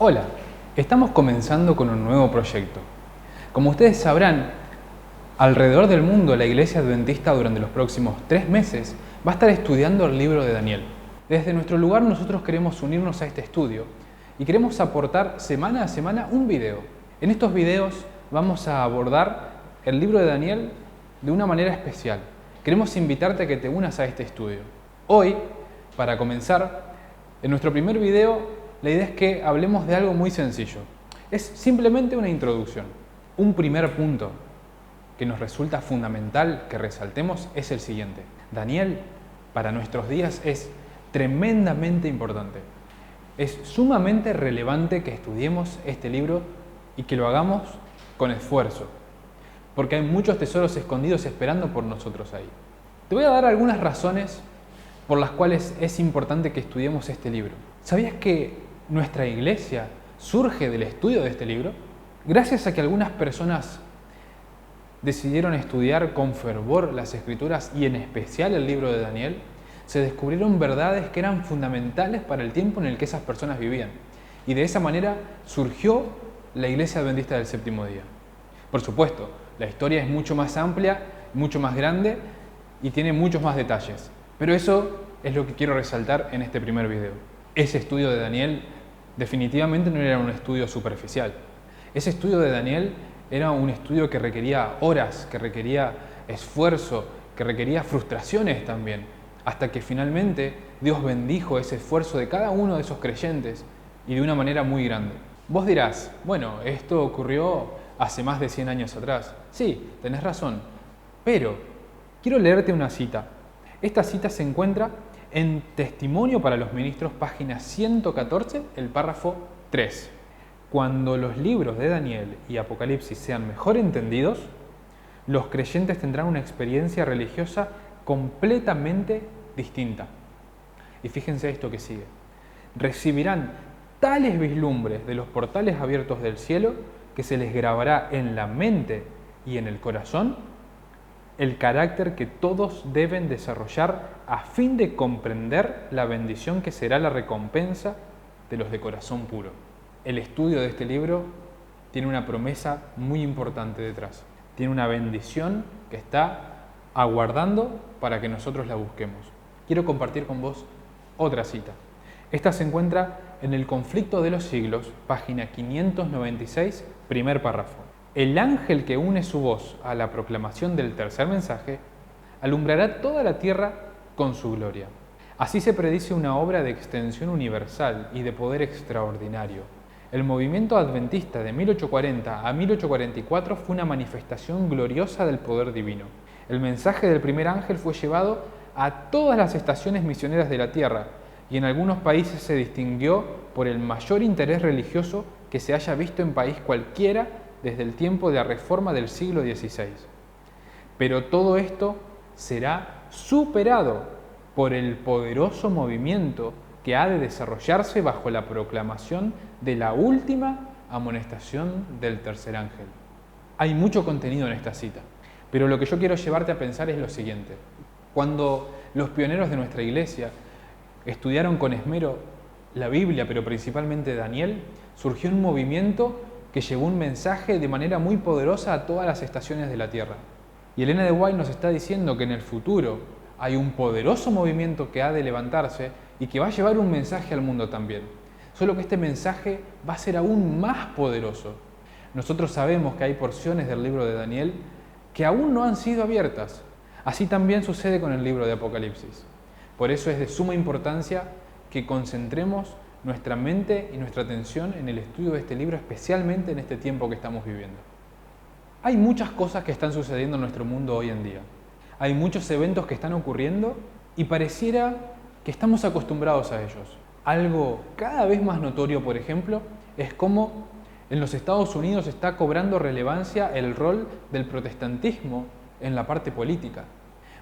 Hola, estamos comenzando con un nuevo proyecto. Como ustedes sabrán, alrededor del mundo la Iglesia Adventista durante los próximos 3 meses va a estar estudiando el libro de Daniel. Desde nuestro lugar nosotros queremos unirnos a este estudio y queremos aportar semana a semana un video. En estos videos vamos a abordar el libro de Daniel de una manera especial. Queremos invitarte a que te unas a este estudio. Hoy, para comenzar, en nuestro primer video la idea es que hablemos de algo muy sencillo. Es simplemente una introducción. Un primer punto que nos resulta fundamental que resaltemos es el siguiente. Daniel, para nuestros días, es tremendamente importante. Es sumamente relevante que estudiemos este libro y que lo hagamos con esfuerzo, porque hay muchos tesoros escondidos esperando por nosotros ahí. Te voy a dar algunas razones por las cuales es importante que estudiemos este libro. ¿Sabías que nuestra iglesia surge del estudio de este libro? Gracias a que algunas personas decidieron estudiar con fervor las Escrituras y en especial el libro de Daniel, se descubrieron verdades que eran fundamentales para el tiempo en el que esas personas vivían. Y de esa manera surgió la Iglesia Adventista del Séptimo Día. Por supuesto, la historia es mucho más amplia, mucho más grande y tiene muchos más detalles. Pero eso es lo que quiero resaltar en este primer video. Ese estudio de Daniel definitivamente no era un estudio superficial. Ese estudio de Daniel era un estudio que requería horas, que requería esfuerzo, que requería frustraciones también, hasta que finalmente Dios bendijo ese esfuerzo de cada uno de esos creyentes y de una manera muy grande. Vos dirás, bueno, esto ocurrió hace más de 100 años atrás. Sí, tenés razón, pero quiero leerte una cita. Esta cita se encuentra en Testimonio para los Ministros, página 114, el párrafo 3. Cuando los libros de Daniel y Apocalipsis sean mejor entendidos, los creyentes tendrán una experiencia religiosa completamente distinta. Y fíjense esto que sigue. Recibirán tales vislumbres de los portales abiertos del cielo que se les grabará en la mente y en el corazón el carácter que todos deben desarrollar a fin de comprender la bendición que será la recompensa de los de corazón puro. El estudio de este libro tiene una promesa muy importante detrás. Tiene una bendición que está aguardando para que nosotros la busquemos. Quiero compartir con vos otra cita. Esta se encuentra en El conflicto de los siglos, página 596, primer párrafo. El ángel que une su voz a la proclamación del tercer mensaje alumbrará toda la tierra con su gloria. Así se predice una obra de extensión universal y de poder extraordinario. El movimiento adventista de 1840 a 1844 fue una manifestación gloriosa del poder divino. El mensaje del primer ángel fue llevado a todas las estaciones misioneras de la tierra y en algunos países se distinguió por el mayor interés religioso que se haya visto en país cualquiera desde el tiempo de la Reforma del siglo XVI. Pero todo esto será superado por el poderoso movimiento que ha de desarrollarse bajo la proclamación de la última amonestación del tercer ángel. Hay mucho contenido en esta cita, pero lo que yo quiero llevarte a pensar es lo siguiente. Cuando los pioneros de nuestra iglesia estudiaron con esmero la Biblia, pero principalmente Daniel, surgió un movimiento que llevó un mensaje de manera muy poderosa a todas las estaciones de la tierra. Y Elena de White nos está diciendo que en el futuro hay un poderoso movimiento que ha de levantarse y que va a llevar un mensaje al mundo también. Solo que este mensaje va a ser aún más poderoso. Nosotros sabemos que hay porciones del libro de Daniel que aún no han sido abiertas. Así también sucede con el libro de Apocalipsis. Por eso es de suma importancia que concentremos nuestra mente y nuestra atención en el estudio de este libro, especialmente en este tiempo que estamos viviendo. Hay muchas cosas que están sucediendo en nuestro mundo hoy en día. Hay muchos eventos que están ocurriendo y pareciera que estamos acostumbrados a ellos. Algo cada vez más notorio, por ejemplo, es cómo en los Estados Unidos está cobrando relevancia el rol del protestantismo en la parte política.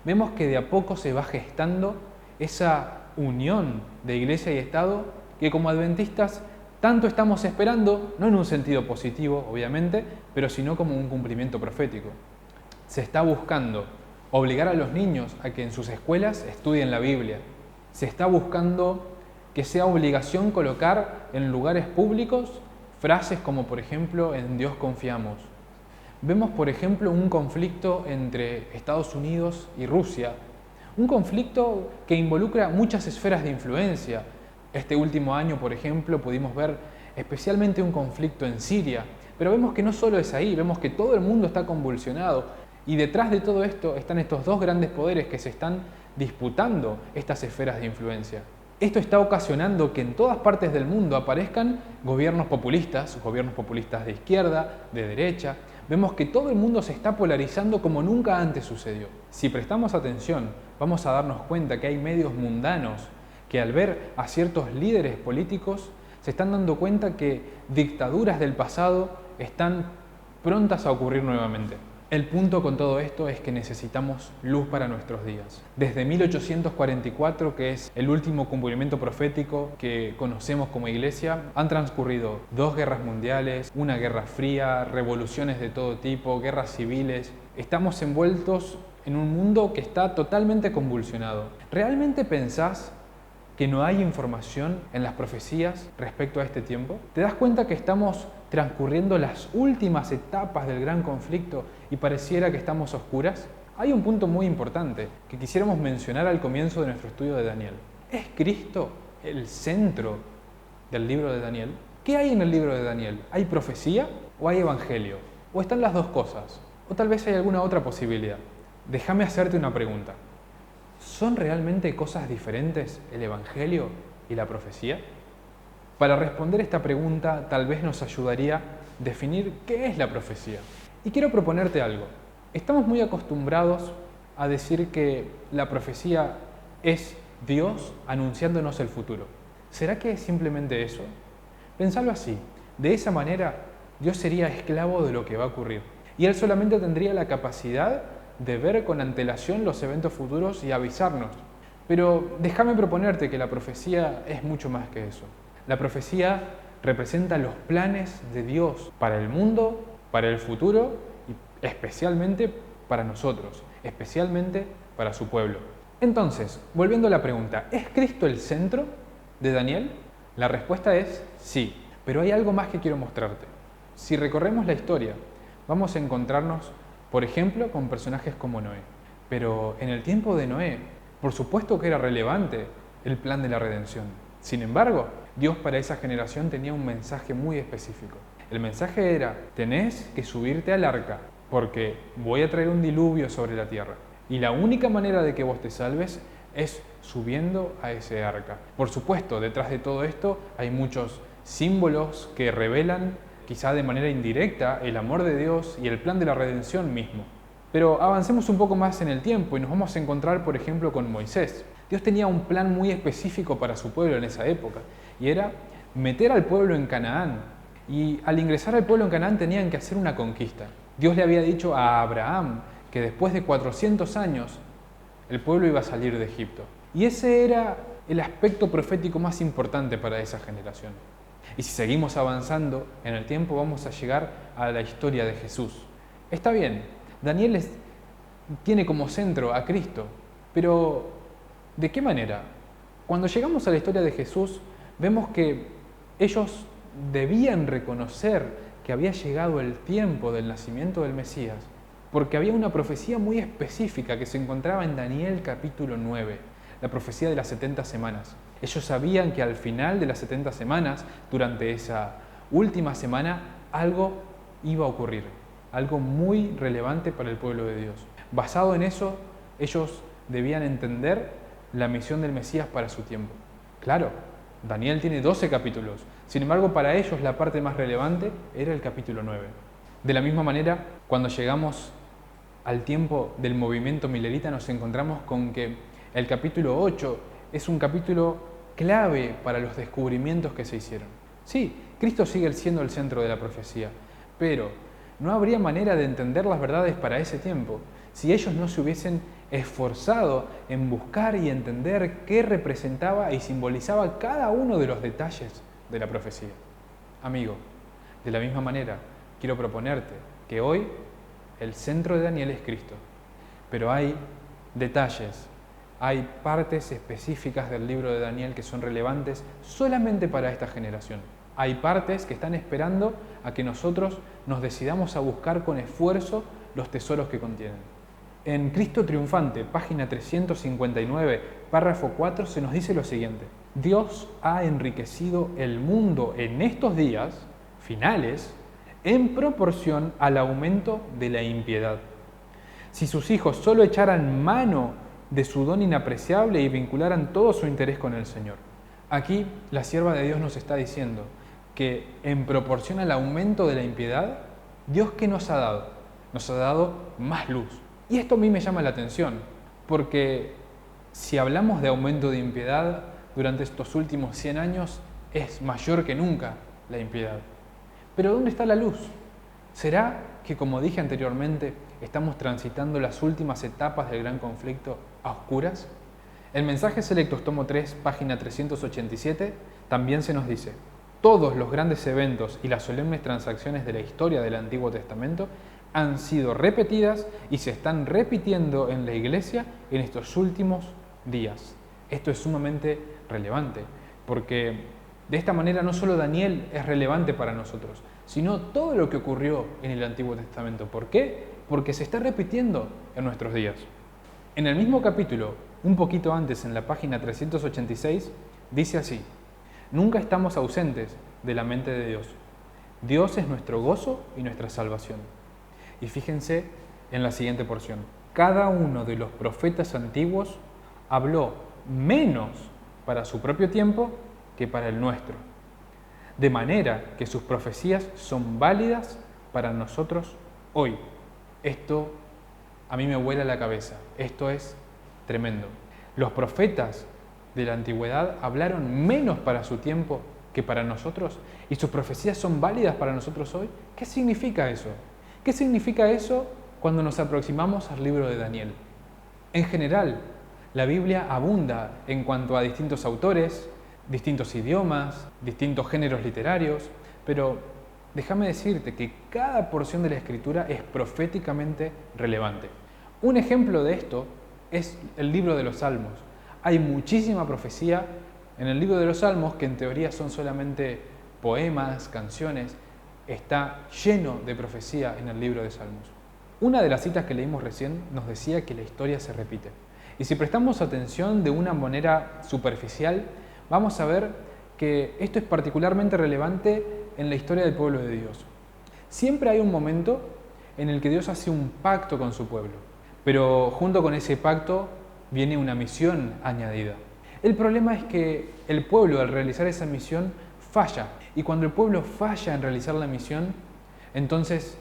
Vemos que de a poco se va gestando esa unión de iglesia y Estado que como adventistas tanto estamos esperando, no en un sentido positivo, obviamente, pero sino como un cumplimiento profético. Se está buscando obligar a los niños a que en sus escuelas estudien la Biblia. Se está buscando que sea obligación colocar en lugares públicos frases como por ejemplo "en Dios confiamos". Vemos por ejemplo un conflicto entre Estados Unidos y Rusia, un conflicto que involucra muchas esferas de influencia. Este último año, por ejemplo, pudimos ver especialmente un conflicto en Siria, pero vemos que no solo es ahí, vemos que todo el mundo está convulsionado y detrás de todo esto están estos dos grandes poderes que se están disputando estas esferas de influencia. Esto está ocasionando que en todas partes del mundo aparezcan gobiernos populistas de izquierda, de derecha. Vemos que todo el mundo se está polarizando como nunca antes sucedió. Si prestamos atención, vamos a darnos cuenta que hay medios mundanos que al ver a ciertos líderes políticos se están dando cuenta que dictaduras del pasado están prontas a ocurrir nuevamente. El punto con todo esto es que necesitamos luz para nuestros días. Desde 1844, que es el último cumplimiento profético que conocemos como iglesia, han transcurrido 2 guerras mundiales, una guerra fría, revoluciones de todo tipo, guerras civiles. Estamos envueltos en un mundo que está totalmente convulsionado. ¿Realmente pensás que no hay información en las profecías respecto a este tiempo? ¿Te das cuenta que estamos transcurriendo las últimas etapas del gran conflicto y pareciera que estamos a oscuras? Hay un punto muy importante que quisiéramos mencionar al comienzo de nuestro estudio de Daniel. ¿Es Cristo el centro del libro de Daniel? ¿Qué hay en el libro de Daniel? ¿Hay profecía o hay evangelio? ¿O están las dos cosas? ¿O tal vez hay alguna otra posibilidad? Déjame hacerte una pregunta. ¿Son realmente cosas diferentes el Evangelio y la profecía? Para responder esta pregunta, tal vez nos ayudaría definir qué es la profecía. Y quiero proponerte algo. Estamos muy acostumbrados a decir que la profecía es Dios anunciándonos el futuro. ¿Será que es simplemente eso? Pensalo así. De esa manera, Dios sería esclavo de lo que va a ocurrir. Y Él solamente tendría la capacidad de ver con antelación los eventos futuros y avisarnos. Pero déjame proponerte que la profecía es mucho más que eso. La profecía representa los planes de Dios para el mundo, para el futuro y especialmente para nosotros, especialmente para su pueblo. Entonces, volviendo a la pregunta, ¿es Cristo el centro de Daniel? La respuesta es sí, pero hay algo más que quiero mostrarte. Si recorremos la historia, vamos a encontrarnos por ejemplo, con personajes como Noé. Pero en el tiempo de Noé, por supuesto que era relevante el plan de la redención. Sin embargo, Dios para esa generación tenía un mensaje muy específico. El mensaje era, tenés que subirte al arca, porque voy a traer un diluvio sobre la tierra. Y la única manera de que vos te salves es subiendo a ese arca. Por supuesto, detrás de todo esto hay muchos símbolos que revelan quizá de manera indirecta, el amor de Dios y el plan de la redención mismo. Pero avancemos un poco más en el tiempo y nos vamos a encontrar, por ejemplo, con Moisés. Dios tenía un plan muy específico para su pueblo en esa época, y era meter al pueblo en Canaán. Y al ingresar al pueblo en Canaán tenían que hacer una conquista. Dios le había dicho a Abraham que después de 400 años el pueblo iba a salir de Egipto. Y ese era el aspecto profético más importante para esa generación. Y si seguimos avanzando en el tiempo vamos a llegar a la historia de Jesús. Está bien, Daniel tiene como centro a Cristo, pero ¿de qué manera? Cuando llegamos a la historia de Jesús, vemos que ellos debían reconocer que había llegado el tiempo del nacimiento del Mesías, porque había una profecía muy específica que se encontraba en Daniel capítulo 9, la profecía de las 70 semanas. Ellos sabían que al final de las 70 semanas, durante esa última semana, algo iba a ocurrir, algo muy relevante para el pueblo de Dios. Basado en eso, ellos debían entender la misión del Mesías para su tiempo. Claro, Daniel tiene 12 capítulos, sin embargo para ellos la parte más relevante era el capítulo 9. De la misma manera, cuando llegamos al tiempo del movimiento milerita nos encontramos con que el capítulo 8 es un capítulo clave para los descubrimientos que se hicieron. Sí, Cristo sigue siendo el centro de la profecía, pero no habría manera de entender las verdades para ese tiempo si ellos no se hubiesen esforzado en buscar y entender qué representaba y simbolizaba cada uno de los detalles de la profecía. Amigo, de la misma manera, quiero proponerte que hoy el centro de Daniel es Cristo, pero hay detalles Hay partes específicas del libro de Daniel que son relevantes solamente para esta generación. Hay partes que están esperando a que nosotros nos decidamos a buscar con esfuerzo los tesoros que contienen. En Cristo Triunfante, página 359, párrafo 4, se nos dice lo siguiente: Dios ha enriquecido el mundo en estos días finales en proporción al aumento de la impiedad. Si sus hijos solo echaran mano de su don inapreciable y vincularan todo su interés con el Señor. Aquí la sierva de Dios nos está diciendo que en proporción al aumento de la impiedad, ¿Dios qué nos ha dado? Nos ha dado más luz. Y esto a mí me llama la atención, porque si hablamos de aumento de impiedad, durante estos últimos 100 años es mayor que nunca la impiedad. Pero ¿dónde está la luz? ¿Será que, como dije anteriormente, estamos transitando las últimas etapas del gran conflicto a oscuras? El mensaje Selectos, tomo 3, página 387, también se nos dice: todos los grandes eventos y las solemnes transacciones de la historia del Antiguo Testamento han sido repetidas y se están repitiendo en la Iglesia en estos últimos días. Esto es sumamente relevante, porque de esta manera no solo Daniel es relevante para nosotros, sino todo lo que ocurrió en el Antiguo Testamento. ¿Por qué? Porque se está repitiendo en nuestros días. En el mismo capítulo, un poquito antes, en la página 386, dice así: nunca estamos ausentes de la mente de Dios. Dios es nuestro gozo y nuestra salvación. Y fíjense en la siguiente porción: cada uno de los profetas antiguos habló menos para su propio tiempo que para el nuestro, de manera que sus profecías son válidas para nosotros hoy. Esto a mí me vuela la cabeza, esto es tremendo. Los profetas de la antigüedad hablaron menos para su tiempo que para nosotros, y sus profecías son válidas para nosotros hoy. ¿Qué significa eso? ¿Qué significa eso cuando nos aproximamos al libro de Daniel? En general, la Biblia abunda en cuanto a distintos autores, distintos idiomas, distintos géneros literarios, pero déjame decirte que cada porción de la Escritura es proféticamente relevante. Un ejemplo de esto es el libro de los Salmos. Hay muchísima profecía en el libro de los Salmos que en teoría son solamente poemas, canciones. Está lleno de profecía en el libro de Salmos. Una de las citas que leímos recién nos decía que la historia se repite. Y si prestamos atención de una manera superficial, vamos a ver que esto es particularmente relevante en la historia del pueblo de Dios. Siempre hay un momento en el que Dios hace un pacto con su pueblo, pero junto con ese pacto viene una misión añadida. El problema es que el pueblo, al realizar esa misión, falla. Y cuando el pueblo falla en realizar la misión, entonces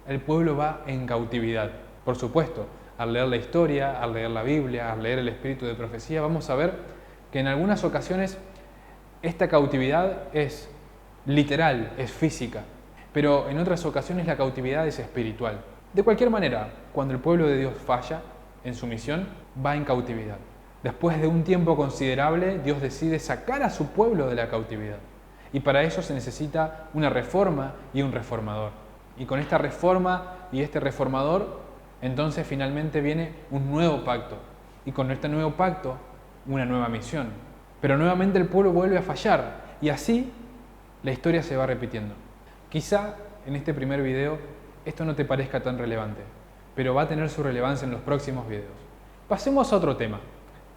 el pueblo va en cautividad. Por supuesto, al leer la historia, al leer la Biblia, al leer el espíritu de profecía, vamos a ver que en algunas ocasiones esta cautividad es literal, es física, pero en otras ocasiones la cautividad es espiritual. De cualquier manera, cuando el pueblo de Dios falla en su misión, va en cautividad. Después de un tiempo considerable, Dios decide sacar a su pueblo de la cautividad. Y para eso se necesita una reforma y un reformador. Y con esta reforma y este reformador, entonces finalmente viene un nuevo pacto. Y con este nuevo pacto, una nueva misión. Pero nuevamente el pueblo vuelve a fallar. Y así la historia se va repitiendo. Quizá en este primer video esto no te parezca tan relevante, pero va a tener su relevancia en los próximos videos. Pasemos a otro tema.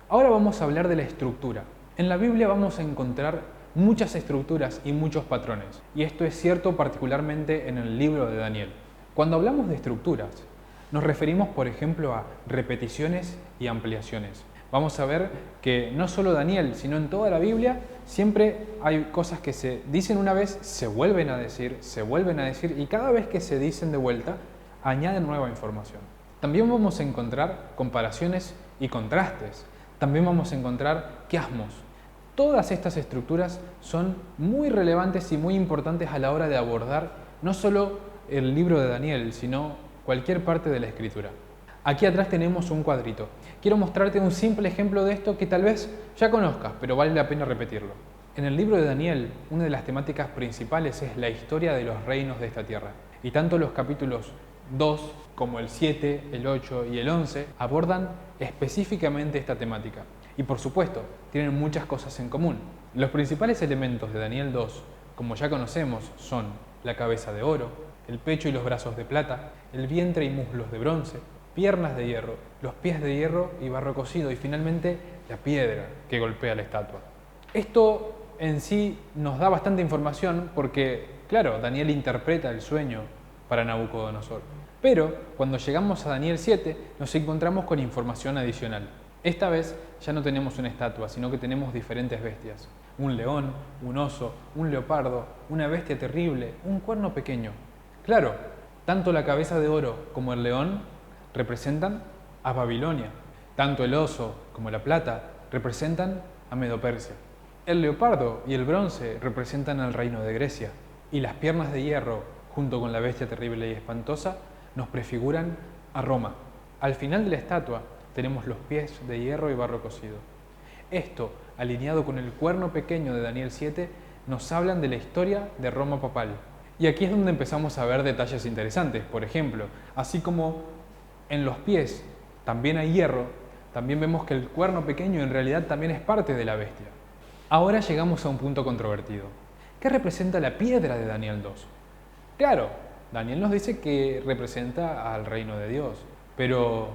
Ahora vamos a hablar de la estructura. En la Biblia vamos a encontrar muchas estructuras y muchos patrones. Y esto es cierto particularmente en el libro de Daniel. Cuando hablamos de estructuras, nos referimos, por ejemplo, a repeticiones y ampliaciones. Vamos a ver que no solo Daniel, sino en toda la Biblia, siempre hay cosas que se dicen una vez, se vuelven a decir, y cada vez que se dicen de vuelta, añaden nueva información. También vamos a encontrar comparaciones y contrastes. También vamos a encontrar quiasmos. Todas estas estructuras son muy relevantes y muy importantes a la hora de abordar no solo el libro de Daniel, sino cualquier parte de la Escritura. Aquí atrás tenemos un cuadrito. Quiero mostrarte un simple ejemplo de esto que tal vez ya conozcas, pero vale la pena repetirlo. En el libro de Daniel, una de las temáticas principales es la historia de los reinos de esta tierra. Y tanto los capítulos 2, como el 7, el 8 y el 11, abordan específicamente esta temática. Y por supuesto, tienen muchas cosas en común. Los principales elementos de Daniel 2, como ya conocemos, son la cabeza de oro, el pecho y los brazos de plata, el vientre y muslos de bronce, piernas de hierro, los pies de hierro y barro cocido, y finalmente la piedra que golpea la estatua. Esto en sí nos da bastante información porque, claro, Daniel interpreta el sueño para Nabucodonosor. Pero cuando llegamos a Daniel 7 nos encontramos con información adicional. Esta vez ya no tenemos una estatua, sino que tenemos diferentes bestias. Un león, un oso, un leopardo, una bestia terrible, un cuerno pequeño. Claro, tanto la cabeza de oro como el león representan a Babilonia. Tanto el oso como la plata representan a Medo-Persia. El leopardo y el bronce representan al reino de Grecia. Y las piernas de hierro, junto con la bestia terrible y espantosa, nos prefiguran a Roma. Al final de la estatua tenemos los pies de hierro y barro cocido. Esto, alineado con el cuerno pequeño de Daniel 7, nos hablan de la historia de Roma papal. Y aquí es donde empezamos a ver detalles interesantes. Por ejemplo, así como en los pies también hay hierro, también vemos que el cuerno pequeño en realidad también es parte de la bestia. Ahora llegamos a un punto controvertido. ¿Qué representa la piedra de Daniel 2? Claro, Daniel nos dice que representa al reino de Dios, pero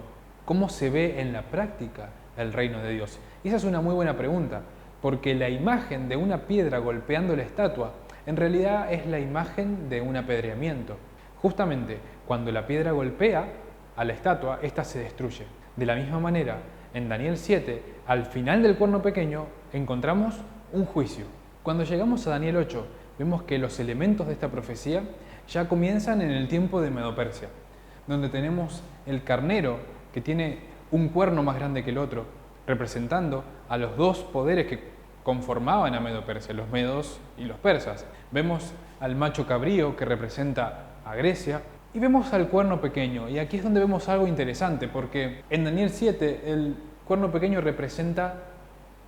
¿cómo se ve en la práctica el reino de Dios? Y esa es una muy buena pregunta, porque la imagen de una piedra golpeando la estatua en realidad es la imagen de un apedreamiento. Justamente cuando la piedra golpea a la estatua, ésta se destruye. De la misma manera, en Daniel 7, al final del cuerno pequeño, encontramos un juicio. Cuando llegamos a Daniel 8, vemos que los elementos de esta profecía ya comienzan en el tiempo de Medo-Persia, donde tenemos el carnero que tiene un cuerno más grande que el otro, representando a los dos poderes que conformaban a Medo-Persia, los medos y los persas. Vemos al macho cabrío que representa a Grecia y vemos al cuerno pequeño. Y aquí es donde vemos algo interesante, porque en Daniel 7 el cuerno pequeño representa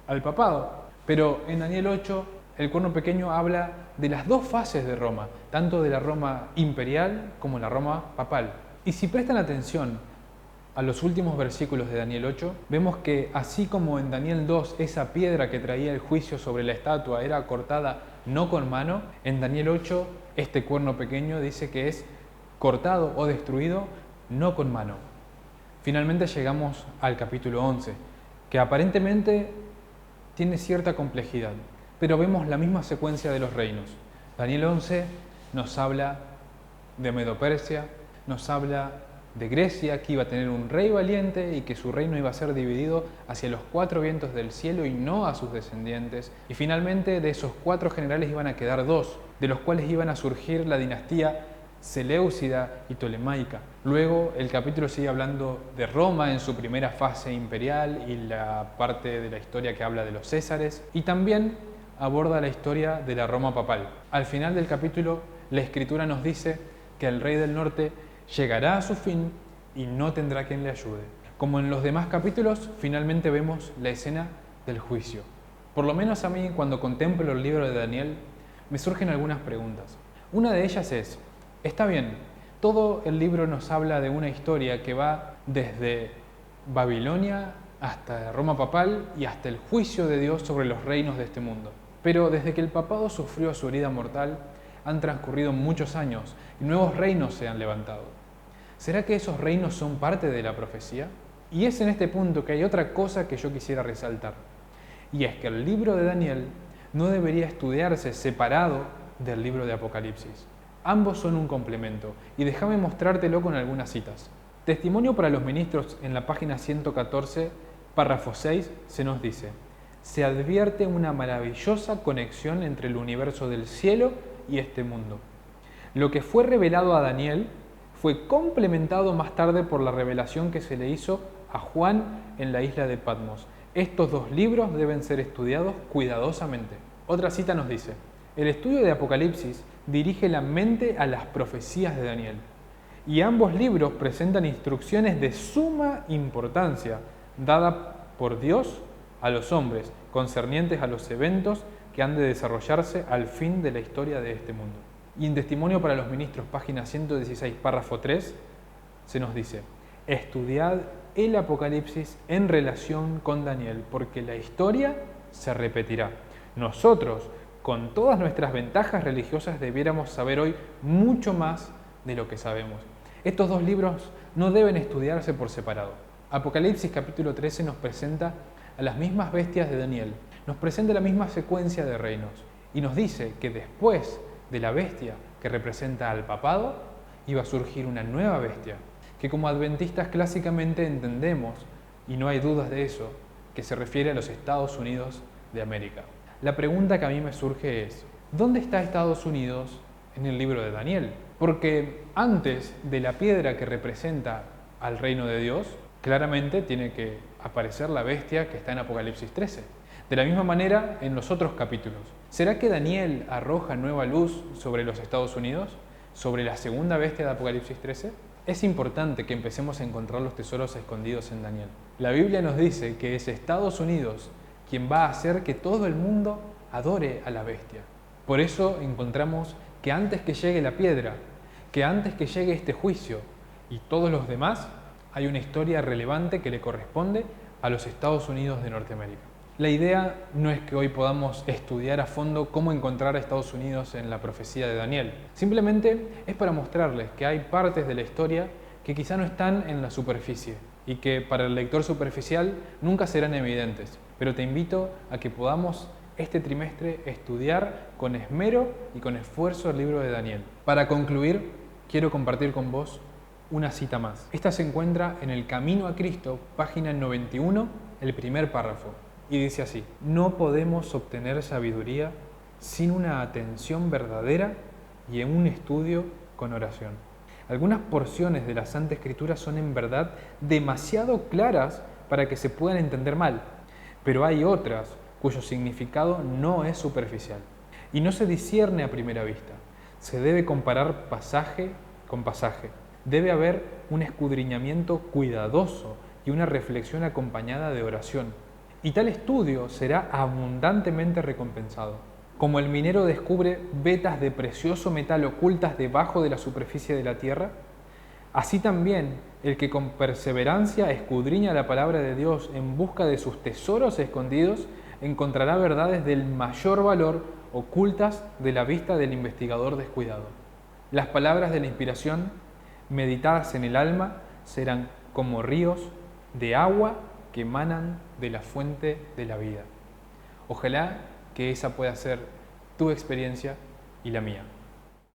al papado, pero en Daniel 8 el cuerno pequeño habla de las dos fases de Roma, tanto de la Roma imperial como la Roma papal. Y si prestan atención a los últimos versículos de Daniel 8, vemos que así como en Daniel 2 esa piedra que traía el juicio sobre la estatua era cortada no con mano, en Daniel 8 este cuerno pequeño dice que es cortado o destruido no con mano. Finalmente llegamos al capítulo 11, que aparentemente tiene cierta complejidad, pero vemos la misma secuencia de los reinos. Daniel 11 nos habla de Medo-Persia, nos habla de Grecia, que iba a tener un rey valiente y que su reino iba a ser dividido hacia los 4 vientos del cielo y no a sus descendientes. Y finalmente de esos 4 generales iban a quedar 2, de los cuales iban a surgir la dinastía Seleucida y Ptolemaica. Luego el capítulo sigue hablando de Roma en su primera fase imperial y la parte de la historia que habla de los Césares, y también aborda la historia de la Roma papal. Al final del capítulo la escritura nos dice que el rey del norte llegará a su fin y no tendrá quien le ayude. Como en los demás capítulos, finalmente vemos la escena del juicio. Por lo menos a mí, cuando contemplo el libro de Daniel, me surgen algunas preguntas. Una de ellas es, está bien, todo el libro nos habla de una historia que va desde Babilonia hasta Roma papal y hasta el juicio de Dios sobre los reinos de este mundo. Pero desde que el papado sufrió su herida mortal, han transcurrido muchos años y nuevos reinos se han levantado. ¿Será que esos reinos son parte de la profecía? Y es en este punto que hay otra cosa que yo quisiera resaltar. Y es que el libro de Daniel no debería estudiarse separado del libro de Apocalipsis. Ambos son un complemento, y déjame mostrártelo con algunas citas. Testimonio para los ministros, en la página 114, párrafo 6, se nos dice: se advierte una maravillosa conexión entre el universo del cielo y este mundo. Lo que fue revelado a Daniel fue complementado más tarde por la revelación que se le hizo a Juan en la isla de Patmos. Estos 2 libros deben ser estudiados cuidadosamente. Otra cita nos dice: el estudio de Apocalipsis dirige la mente a las profecías de Daniel, y ambos libros presentan instrucciones de suma importancia dada por Dios a los hombres concernientes a los eventos que han de desarrollarse al fin de la historia de este mundo. Y en Testimonio para los Ministros, página 116, párrafo 3, se nos dice: estudiad el Apocalipsis en relación con Daniel, porque la historia se repetirá. Nosotros, con todas nuestras ventajas religiosas, debiéramos saber hoy mucho más de lo que sabemos. Estos dos libros no deben estudiarse por separado. Apocalipsis capítulo 13 nos presenta a las mismas bestias de Daniel, nos presenta la misma secuencia de reinos y nos dice que después de la bestia que representa al papado, iba a surgir una nueva bestia, que como adventistas clásicamente entendemos, y no hay dudas de eso, que se refiere a los Estados Unidos de América. La pregunta que a mí me surge es: ¿dónde está Estados Unidos en el libro de Daniel? Porque antes de la piedra que representa al reino de Dios, claramente tiene que aparecer la bestia que está en Apocalipsis 13. De la misma manera en los otros capítulos. ¿Será que Daniel arroja nueva luz sobre los Estados Unidos? ¿Sobre la segunda bestia de Apocalipsis 13? Es importante que empecemos a encontrar los tesoros escondidos en Daniel. La Biblia nos dice que es Estados Unidos quien va a hacer que todo el mundo adore a la bestia. Por eso encontramos que antes que llegue la piedra, que antes que llegue este juicio y todos los demás, hay una historia relevante que le corresponde a los Estados Unidos de Norteamérica. La idea no es que hoy podamos estudiar a fondo cómo encontrar a Estados Unidos en la profecía de Daniel. Simplemente es para mostrarles que hay partes de la historia que quizá no están en la superficie y que para el lector superficial nunca serán evidentes. Pero te invito a que podamos este trimestre estudiar con esmero y con esfuerzo el libro de Daniel. Para concluir, quiero compartir con vos una cita más. Esta se encuentra en El Camino a Cristo, página 91, el primer párrafo. Y dice así: no podemos obtener sabiduría sin una atención verdadera y en un estudio con oración. Algunas porciones de la Santa Escritura son en verdad demasiado claras para que se puedan entender mal, pero hay otras cuyo significado no es superficial y no se discierne a primera vista. Se debe comparar pasaje con pasaje. Debe haber un escudriñamiento cuidadoso y una reflexión acompañada de oración. Y tal estudio será abundantemente recompensado. Como el minero descubre vetas de precioso metal ocultas debajo de la superficie de la tierra, así también el que con perseverancia escudriña la palabra de Dios en busca de sus tesoros escondidos, encontrará verdades del mayor valor ocultas de la vista del investigador descuidado. Las palabras de la inspiración, meditadas en el alma, serán como ríos de agua que emanan de la fuente de la vida. Ojalá que esa pueda ser tu experiencia y la mía.